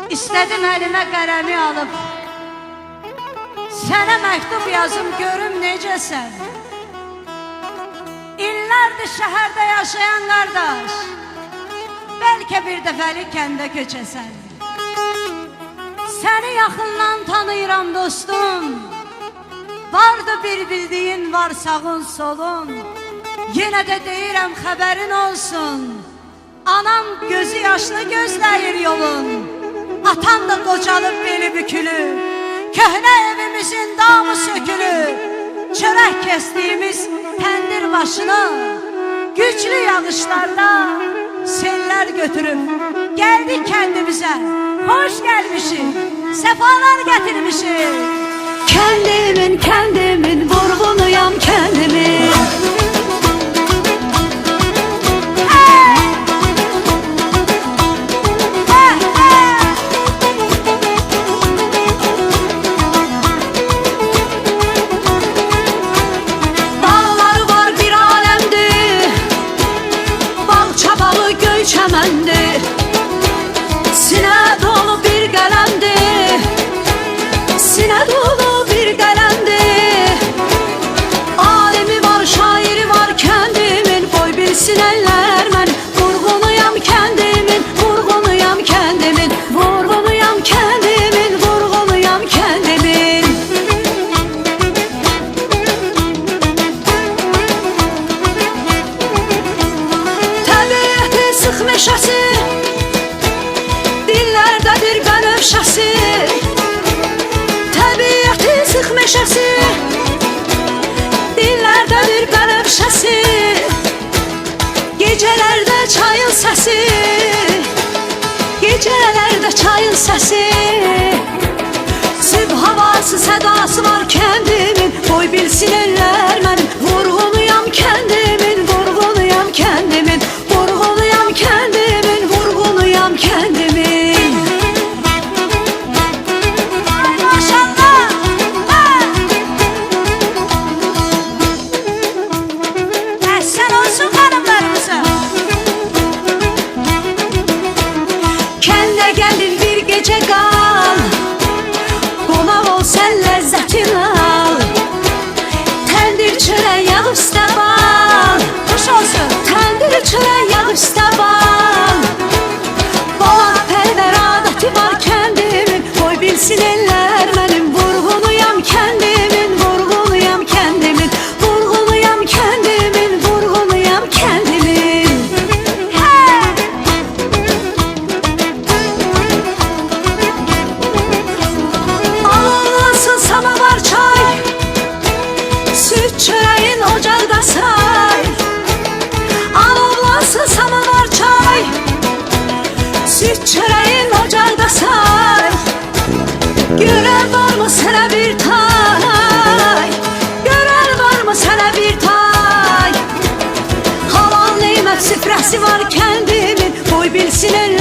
İstədim əlimə qələmi alıb sənə məktub yazım, görüm necəsən. İllərdir şəhərdə yaşayan qardaş, bəlkə bir dəfəlik kəndə köçəsən. Səni yaxından tanıyıram dostum, vardı bir bildiyin, var sağın solun. Yenə də deyirəm xəbərin olsun, anam gözü yaşlı gözləyir yolun. Atam da qocalıb beli bükülü, köhnə evimizin damı sökülü. Çörək kəsdiyimiz təndir başına güclü yağışlarda sellər götürüb gəldik kəndimizə. Hoş gəlmişik, səfalar gətirmişik. Kendimin vurğunuyam kendimin. Dağları var bir alemdir, bağça bağı göy çəməndir. Sinə dolu bir qələmdir, sinə dolu bir qələmdir. Alimi var, şairi var kendimin, boy bilsin eller mən. Vurğunuyam kendimin, vurğunuyam kendimin, vurğunuyam kendimin, vurğunuyam kendimin. Təbiəti sıx meşəsi, dillərdədir bənövşəsi. Təbiəti sıx meşəsi, dillərdədir bənövşəsi. Gecələrdə çayın səsi, gecələrdə çayın səsi. Sübh havası sədası var kendimin, boy bilsin eller mənim. Vurğunuyam kendimin, vurğunuyam kendimin, vurğunuyam kendimin, vurğunuyam kendimin. Kəndə gəldin bir gecə qal, qonaq ol sən ləzzətin al. Təndir çörək yağ üstə bal, xoş olsun. Təndir çörək yağ üstə bal. Qonaq pərvər adəti var kendimin, boy bilsin eller mənim. Vurğunuyam kendimin, vurğunuyam kendimin, vurğunuyam kendimin, vurğunuyam kendimin. Alovlansın samavar çay, süt çöreğin ocakta say. Alovlansın samavar çay, süt çöreğin ocakta say. Gören var mı sana bir tay, gören var mı sana bir tay. Halal nimet süfresi var kendimin, boy bilsin eller